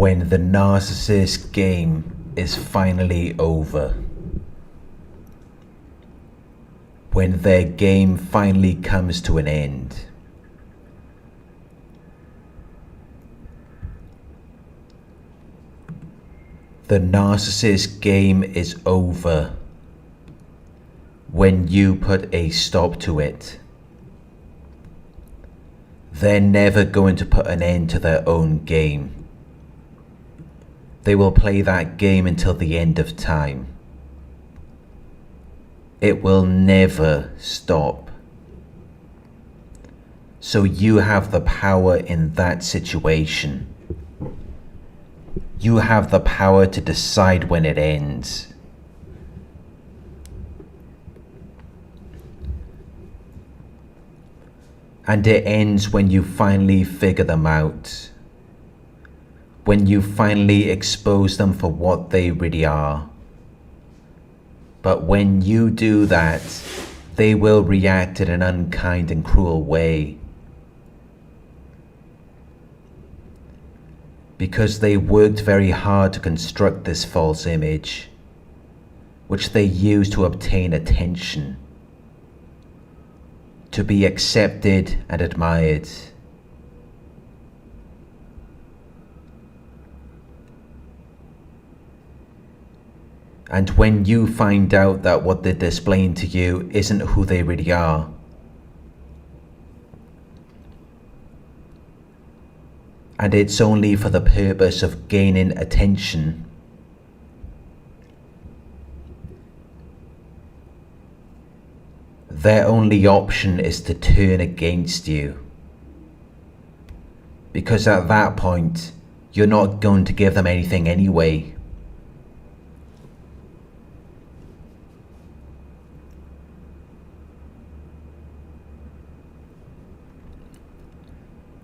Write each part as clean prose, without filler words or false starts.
when the narcissist game is finally over. When their game finally comes to an end. The narcissist game is over when you put a stop to it. They're never going to put an end to their own game. They will play that game until the end of time. It will never stop. So you have the power in that situation. You have the power to decide when it ends. And it ends when you finally figure them out. When you finally expose them for what they really are. But when you do that, they will react in an unkind and cruel way. Because they worked very hard to construct this false image, which they use to obtain attention, to be accepted and admired. And when you find out that what they're displaying to you isn't who they really are, and it's only for the purpose of gaining attention, their only option is to turn against you. Because at that point, you're not going to give them anything anyway.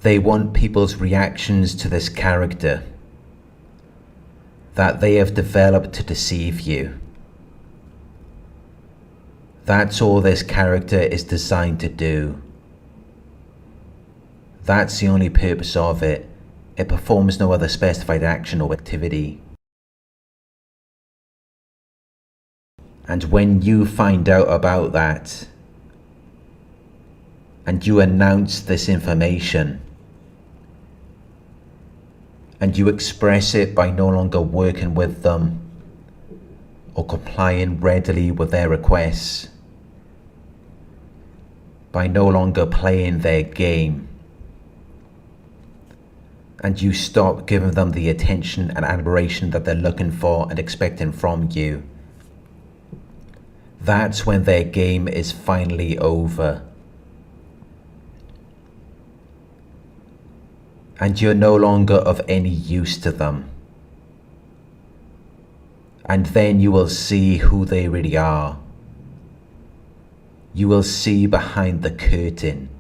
They want people's reactions to this character that they have developed to deceive you. That's all this character is designed to do. That's the only purpose of it. It performs no other specified action or activity. And when you find out about that, and you announce this information, and you express it by no longer working with them or complying readily with their requests, by no longer playing their game, and you stop giving them the attention and admiration that they're looking for and expecting from you, that's when their game is finally over. And you're no longer of any use to them. And then you will see who they really are. You will see behind the curtain.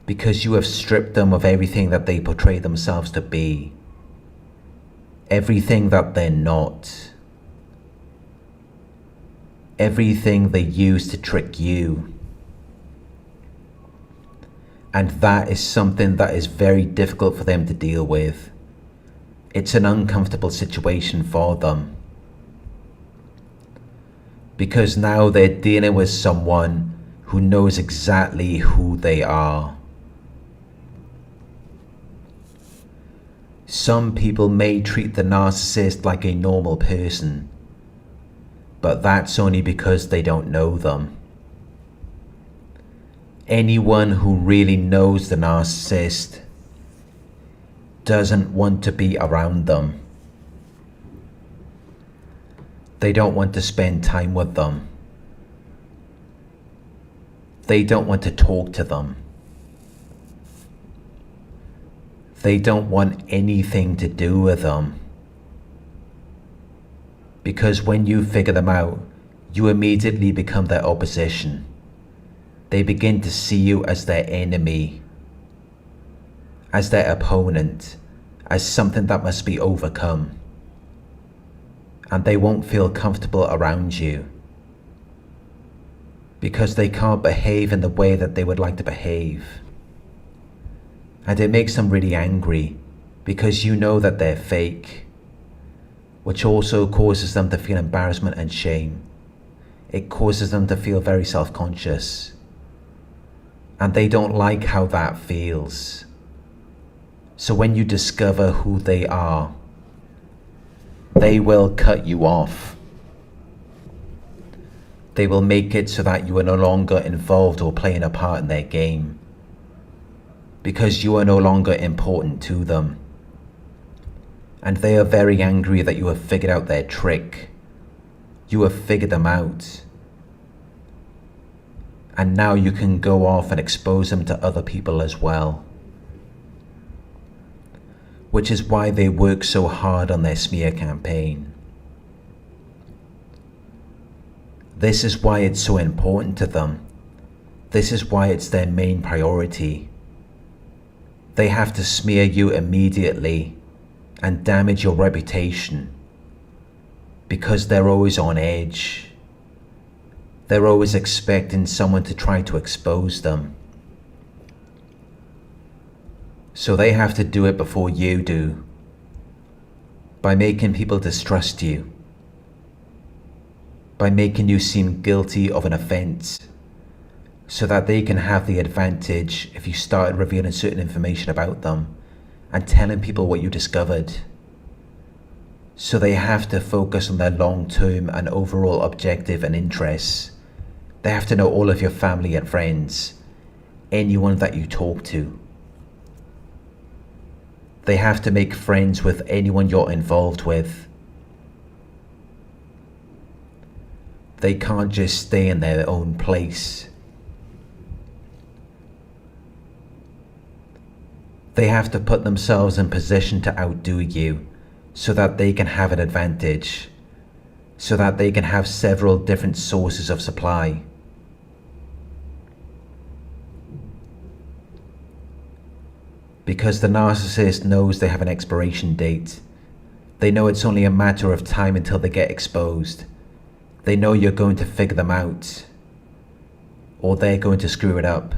Because you have stripped them of everything that they portray themselves to be. Everything that they're not. Everything they use to trick you. And that is something that is very difficult for them to deal with. It's an uncomfortable situation for them. Because now they're dealing with someone who knows exactly who they are. Some people may treat the narcissist like a normal person, but that's only because they don't know them. Anyone who really knows the narcissist doesn't want to be around them. They don't want to spend time with them. They don't want to talk to them. They don't want anything to do with them. Because when you figure them out, you immediately become their opposition. They begin to see you as their enemy, as their opponent, as something that must be overcome. And they won't feel comfortable around you because they can't behave in the way that they would like to behave. And it makes them really angry because you know that they're fake, which also causes them to feel embarrassment and shame. It causes them to feel very self-conscious, and they don't like how that feels. So when you discover who they are, they will cut you off. They will make it so that you are no longer involved or playing a part in their game, because you are no longer important to them. And they are very angry that you have figured out their trick. You have figured them out. And now you can go off and expose them to other people as well. Which is why they work so hard on their smear campaign. This is why it's so important to them. This is why it's their main priority. They have to smear you immediately and damage your reputation, because they're always on edge. They're always expecting someone to try to expose them. So they have to do it before you do, by making people distrust you, by making you seem guilty of an offense, so that they can have the advantage if you started revealing certain information about them and telling people what you discovered. So they have to focus on their long-term and overall objective and interests. They have to know all of your family and friends, anyone that you talk to. They have to make friends with anyone you're involved with. They can't just stay in their own place. They have to put themselves in position to outdo you, so that they can have an advantage, so that they can have several different sources of supply. Because the narcissist knows they have an expiration date. They know it's only a matter of time until they get exposed. They know you're going to figure them out, or they're going to screw it up.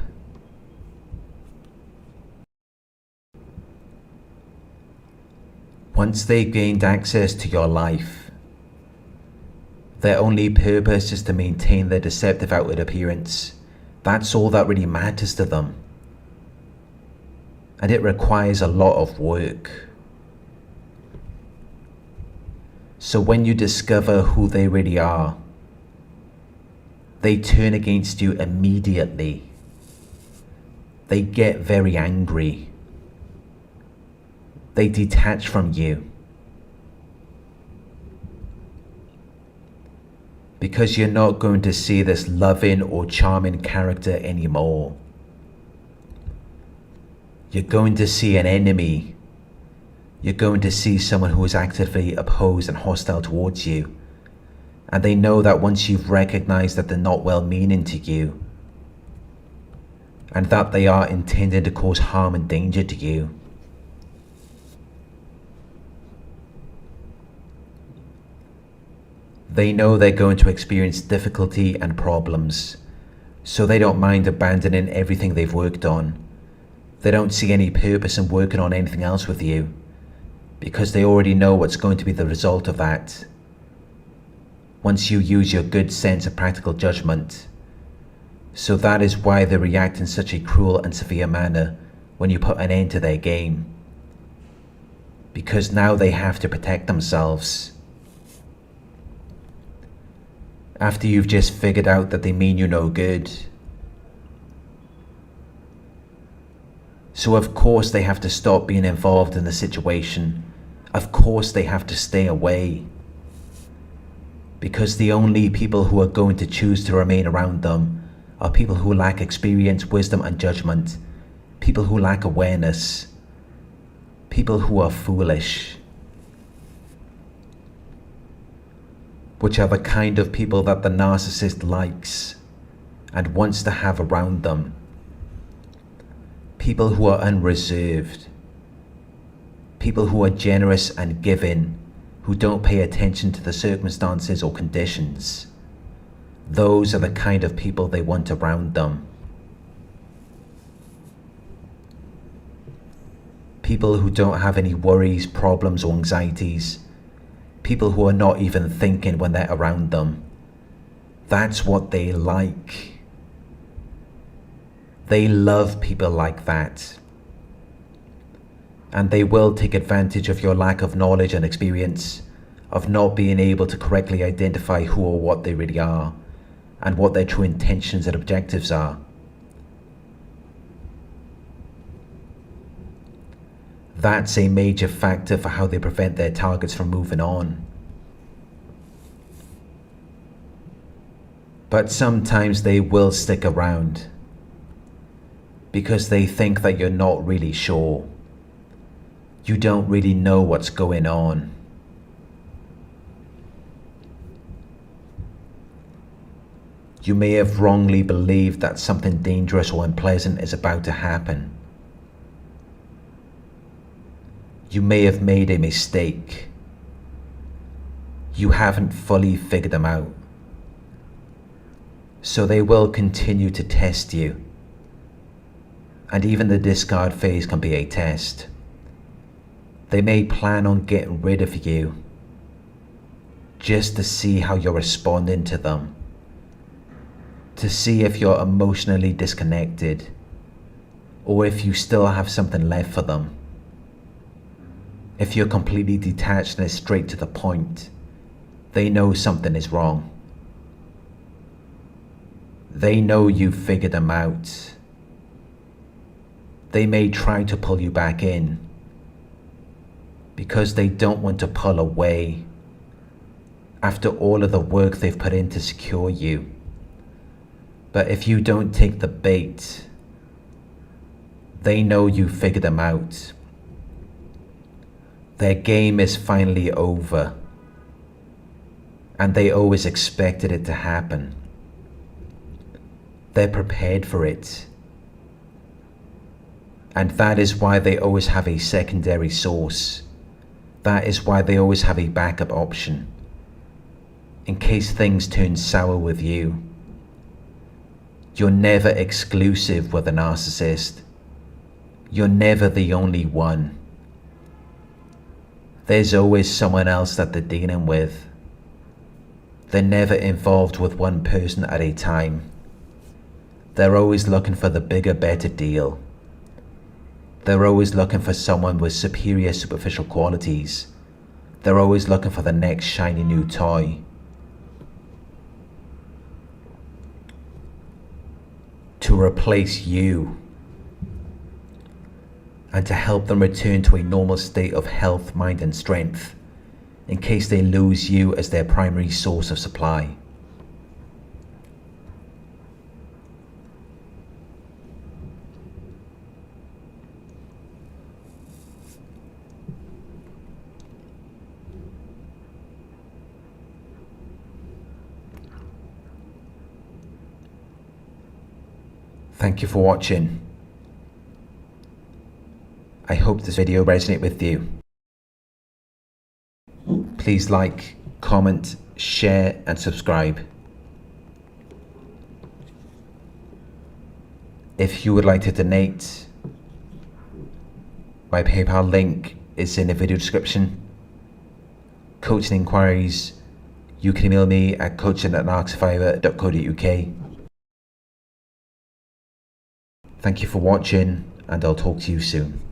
Once they've gained access to your life, their only purpose is to maintain their deceptive outward appearance. That's all that really matters to them. And it requires a lot of work. So when you discover who they really are, they turn against you immediately. They get very angry. They detach from you. Because you're not going to see this loving or charming character anymore. You're going to see an enemy. You're going to see someone who is actively opposed and hostile towards you. And they know that once you've recognized that they're not well-meaning to you, and that they are intending to cause harm and danger to you, they know they're going to experience difficulty and problems, so they don't mind abandoning everything they've worked on. They don't see any purpose in working on anything else with you, because they already know what's going to be the result of that. Once you use your good sense of practical judgment. So that is why they react in such a cruel and severe manner when you put an end to their game. Because now they have to protect themselves. After you've just figured out that they mean you no good. So of course they have to stop being involved in the situation. Of course they have to stay away. Because the only people who are going to choose to remain around them are people who lack experience, wisdom and judgment. People who lack awareness. People who are foolish. Which are the kind of people that the narcissist likes and wants to have around them. People who are unreserved. People who are generous and giving, who don't pay attention to the circumstances or conditions. Those are the kind of people they want around them. people who don't have any worries, problems or anxieties, people who are not even thinking when they're around them. That's what they like. They love people like that. And they will take advantage of your lack of knowledge and experience, of not being able to correctly identify who or what they really are, and what their true intentions and objectives are. That's a major factor for how they prevent their targets from moving on. But sometimes they will stick around because they think that you're not really sure. You don't really know what's going on. You may have wrongly believed that something dangerous or unpleasant is about to happen. You may have made a mistake. You haven't fully figured them out. So they will continue to test you. And even the discard phase can be a test. They may plan on getting rid of you just to see how you're responding to them, to see if you're emotionally disconnected or if you still have something left for them. If you're completely detached and straight to the point, they know something is wrong. They know you've figured them out. They may try to pull you back in because they don't want to pull away after all of the work they've put in to secure you. But if you don't take the bait, they know you figured them out. Their game is finally over, and they always expected it to happen. They're prepared for it. And that is why they always have a secondary source. That is why they always have a backup option, in case things turn sour with you. You're never exclusive with a narcissist. You're never the only one. There's always someone else that they're dealing with. They're never involved with one person at a time. They're always looking for the bigger, better deal. They're always looking for someone with superior superficial qualities. They're always looking for the next shiny new toy. To replace you. And to help them return to a normal state of health, mind and strength, in case they lose you as their primary source of supply. Thank you for watching. I hope this video resonated with you. Please like, comment, share and subscribe. If you would like to donate, my PayPal link is in the video description. Coaching inquiries, you can email me at coaching@narcsurvivor.co.uk. Thank you for watching, and I'll talk to you soon.